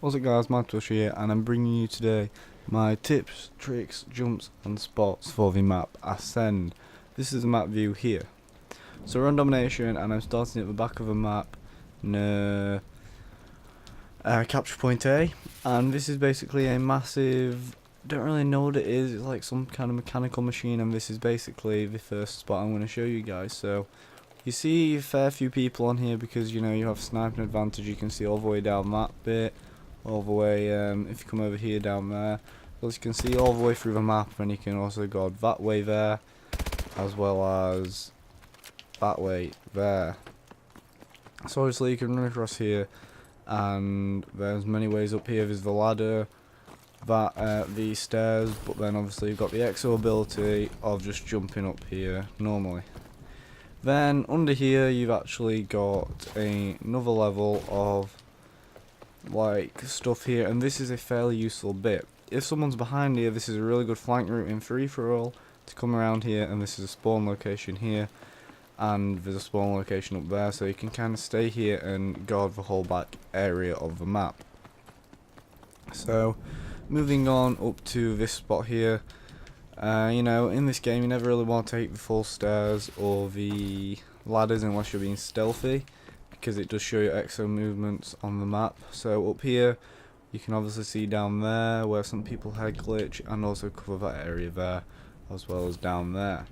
What's up guys, Mattush here, and I'm bringing you today my tips, tricks, jumps and spots for the map Ascend. This is the map view here. So we're on Domination and I'm starting at the back of the map near Capture Point A, and this is basically a massive, don't really know what it is, it's like some kind of mechanical machine, and this is basically the first spot I'm going to show you guys. So you see a fair few people on here because you know you have sniping advantage. You can see all the way down that bit, all the way if you come over here down there, as you can see all the way through the map, and you can also go that way there as well as that way there. So obviously you can run across here, and there's many ways up here. There's the ladder, the stairs, but then obviously you've got the exo ability of just jumping up here normally. Then under here you've actually got another level of like stuff here, and this is a fairly useful bit. If someone's behind here, this is a really good flank route in free for all to come around here, and this is a spawn location here, and there's a spawn location up there, so you can kind of stay here and guard the whole back area of the map. So moving on up to this spot here, you know, in this game you never really want to take the full stairs or the ladders unless you're being stealthy, because it does show you exo movements on the map. So up here you can obviously see down there where some people head glitch, and also cover that area there as well as down there.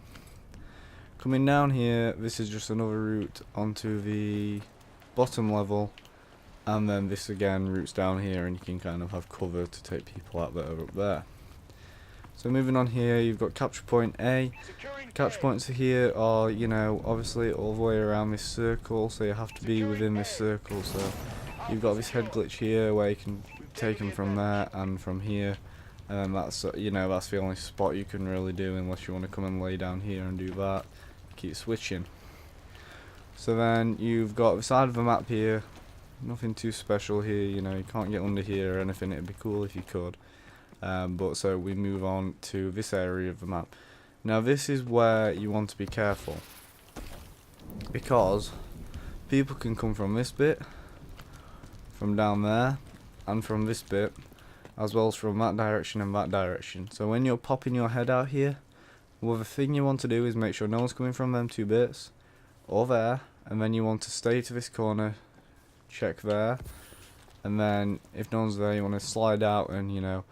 Coming down here, this is just another route onto the bottom level, and then this again routes down here, and you can kind of have cover to take people out that are up there. So moving on here, you've got Capture Point A. Capture points here are, you know, obviously all the way around this circle, so you have to be within this circle. So you've got this head glitch here where you can take them from there and from here, and that's, you know, that's the only spot you can really do unless you want to come and lay down here and do that. Keep switching. So then you've got the side of the map here, nothing too special here, you know, you can't get under here or anything. It'd be cool if you could. But so we move on to this area of the map. Now this is where you want to be careful, because people can come from this bit, from down there, and from this bit, as well as from that direction and that direction. So when you're popping your head out here, well, the thing you want to do is make sure no one's coming from them two bits or there, and then you want to stay to this corner, check there, and then if no one's there you want to slide out and, you know,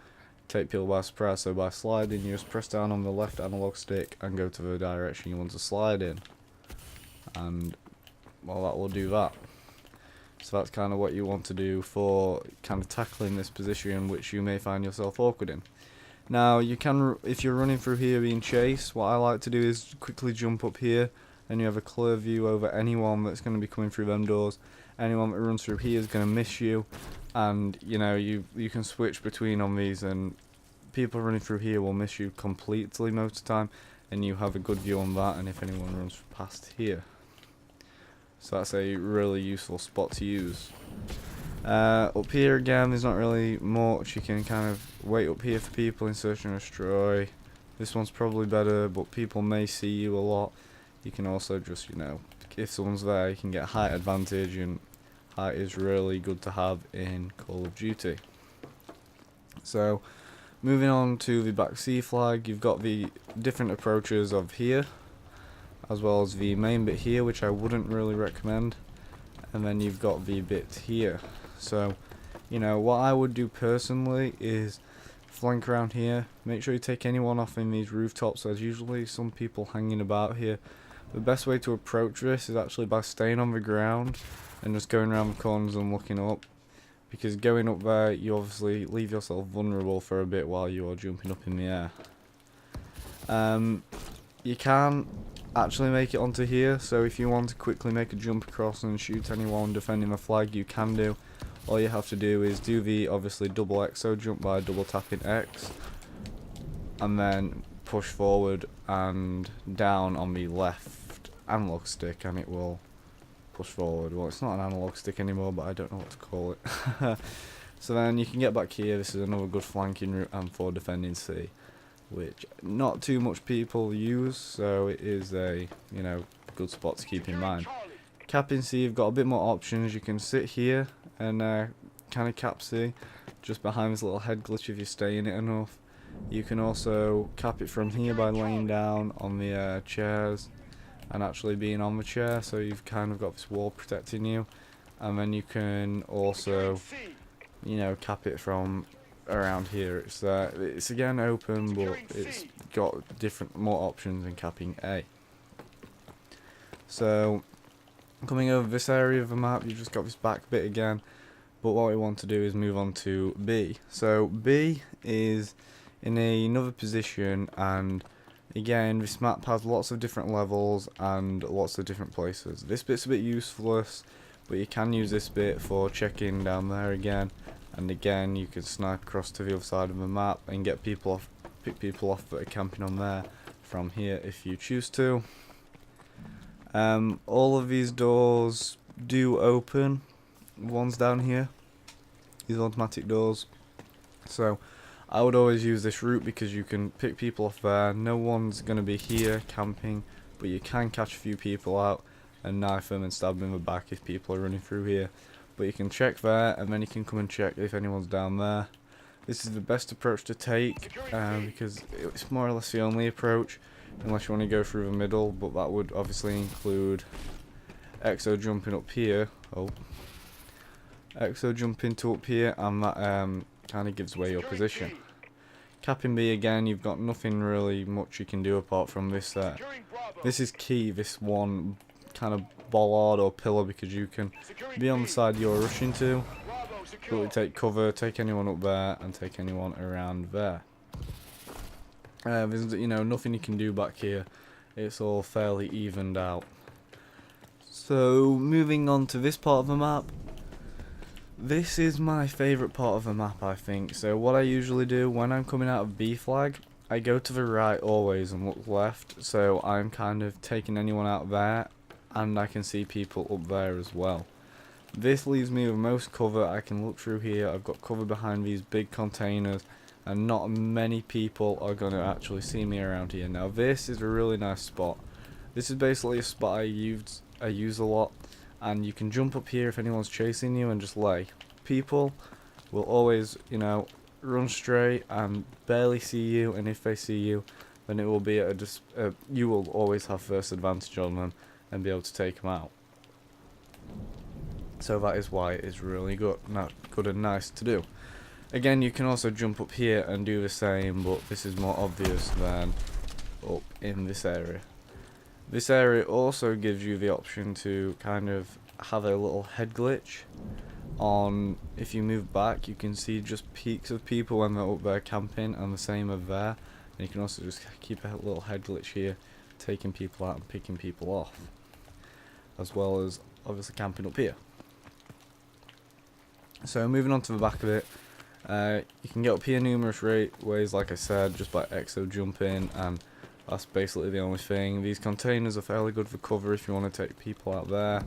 take people by surprise. So by sliding, you just press down on the left analog stick and go to the direction you want to slide in, and well, that will do that. So that's kind of what you want to do for kind of tackling this position which you may find yourself awkward in. Now you can, if you're running through here being chased, what I like to do is quickly jump up here, and you have a clear view over anyone that's going to be coming through them doors. Anyone that runs through here is going to miss you, and you know, you can switch between on these, and people running through here will miss you completely most of the time, and you have a good view on that, and if anyone runs past here. So that's a really useful spot to use. Up here again, there's not really much. You can kind of wait up here for people in search and destroy. This one's probably better, but people may see you a lot. You can also just, you know, if someone's there, you can get height advantage, and height is really good to have in Call of Duty. So moving on to the back C flag, you've got the different approaches of here, as well as the main bit here, which I wouldn't really recommend, and then you've got the bit here. So, you know, what I would do personally is flank around here, make sure you take anyone off in these rooftops. There's usually some people hanging about here. The best way to approach this is actually by staying on the ground and just going around the corners and looking up, because going up there you obviously leave yourself vulnerable for a bit while you are jumping up in the air. You can actually make it onto here, so if you want to quickly make a jump across and shoot anyone defending the flag, you can do. All you have to do is do the obviously double exo jump by double tapping X, and then push forward and down on the left analog stick, and it will push forward. Well, it's not an analog stick anymore, but I don't know what to call it. So then you can get back here. This is another good flanking route and for defending C, which not too much people use, so it is a, you know, good spot to keep in mind. Capping C, you've got a bit more options. You can sit here and kind of cap C, just behind this little head glitch if you stay in it enough. You can also cap it from here by laying down on the chairs and actually being on the chair, so you've kind of got this wall protecting you. And then you can also, you know, cap it from around here. It's again open, but it's got more options than capping A. So coming over this area of the map, you've just got this back bit again, but what we want to do is move on to B. So B is in another position, and again this map has lots of different levels and lots of different places. This bit's a bit useless, but you can use this bit for checking down there again, and again you can snipe across to the other side of the map and get people off, pick people off that are camping on there from here if you choose to. All of these doors do open. One's down here, these automatic doors. So I would always use this route because you can pick people off there. No one's going to be here camping, but you can catch a few people out and knife them and stab them in the back if people are running through here. But you can check there, and then you can come and check if anyone's down there. This is the best approach to take because it's more or less the only approach, unless you want to go through the middle, but that would obviously include Exo jumping up here. Exo jumping to up here, and that kind of gives away your position. Capping B again, you've got nothing really much you can do apart from this. This is key, this one kind of bollard or pillar, because you can be on the side you're rushing to, but we take cover, take anyone up there, and take anyone around there. There's, you know, nothing you can do back here. It's all fairly evened out. So moving on to this part of the map. This is my favourite part of the map, I think. So what I usually do when I'm coming out of B flag, I go to the right always and look left, so I'm kind of taking anyone out there, and I can see people up there as well. This leaves me with most cover. I can look through here, I've got cover behind these big containers, and not many people are going to actually see me around here. Now this is a really nice spot. This is basically a spot I use a lot, and you can jump up here if anyone's chasing you and just lay. People will always, you know, run straight and barely see you, and if they see you, then it will be you will always have first advantage on them and be able to take them out. So that is why it is really good and nice to do. Again, you can also jump up here and do the same, but this is more obvious than up in this area. This area also gives you the option to kind of have a little head glitch on. If you move back, you can see just peaks of people when they're up there camping, and the same are there. And you can also just keep a little head glitch here, taking people out and picking people off, as well as obviously camping up here. So moving on to the back of it, you can get up here numerous ways, like I said, just by exo jumping, and that's basically the only thing. These containers are fairly good for cover if you want to take people out there,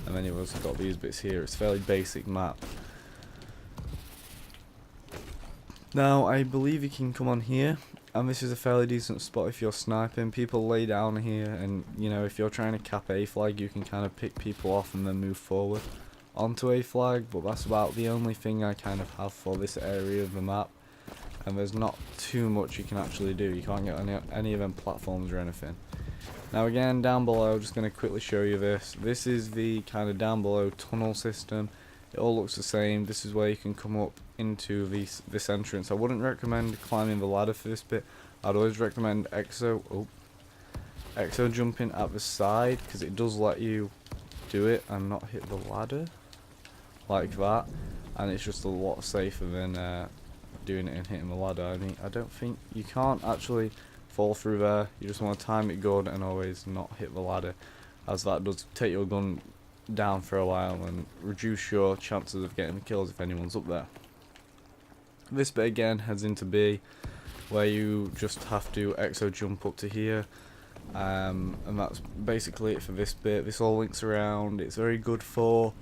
and then you've also got these bits here. It's a fairly basic map. Now I believe you can come on here, and this is a fairly decent spot if you're sniping. People lay down here, and you know, if you're trying to cap A flag, you can kind of pick people off and then move forward onto A flag, but that's about the only thing I kind of have for this area of the map. And there's not too much you can actually do. You can't get any of them platforms or anything. Now again, down below, I'm just going to quickly show you this. This is the kind of down below tunnel system. It all looks the same. This is where you can come up into this entrance. I wouldn't recommend climbing the ladder for this bit. I'd always recommend exo jumping at the side, because it does let you do it and not hit the ladder like that, and it's just a lot safer than doing it and hitting the ladder. I mean, I don't think you can't actually fall through there. You just want to time it good and always not hit the ladder, as that does take your gun down for a while and reduce your chances of getting kills if anyone's up there. This bit again heads into B, where you just have to exo jump up to here, and that's basically it for this bit. This all links around. It's very good for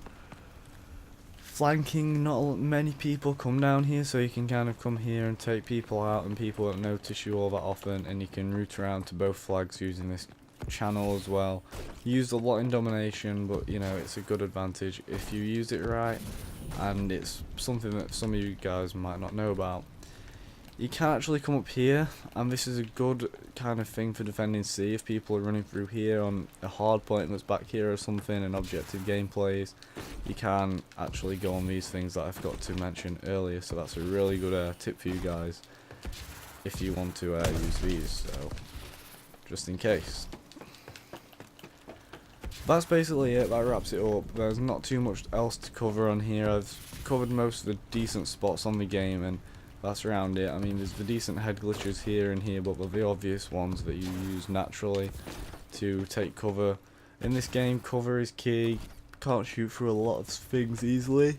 flanking. Not many people come down here, so you can kind of come here and take people out, and people won't notice you all that often, and you can route around to both flags using this channel as well. Used a lot in domination, but you know, it's a good advantage if you use it right. and it's something that some of you guys might not know about. You can actually come up here, and this is a good kind of thing for defending C if people are running through here on a hard point that's back here or something, and objective gameplays. You can actually go on these things that I forgot to mention earlier, so that's a really good tip for you guys if you want to use these, so just in case. That's basically it, that wraps it up. There's not too much else to cover on here. I've covered most of the decent spots on the game, and that's around it. I mean, there's the decent head glitches here and here, but they're the obvious ones that you use naturally to take cover. In this game, cover is key. Can't shoot through a lot of things easily,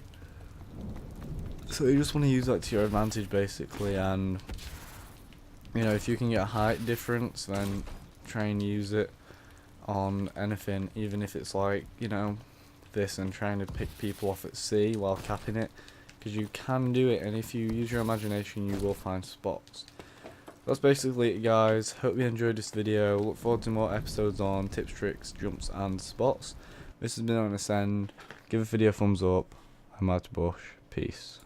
so you just want to use that to your advantage basically. And you know, if you can get a height difference, then try and use it on anything, even if it's like, you know, this, and trying to pick people off at C while capping it, because you can do it, and if you use your imagination you will find spots. That's basically it, guys. Hope you enjoyed this video. Look forward to more episodes on tips, tricks, jumps and spots. This has been on Ascend. Give the video a thumbs up. I'm out to Bush. Peace.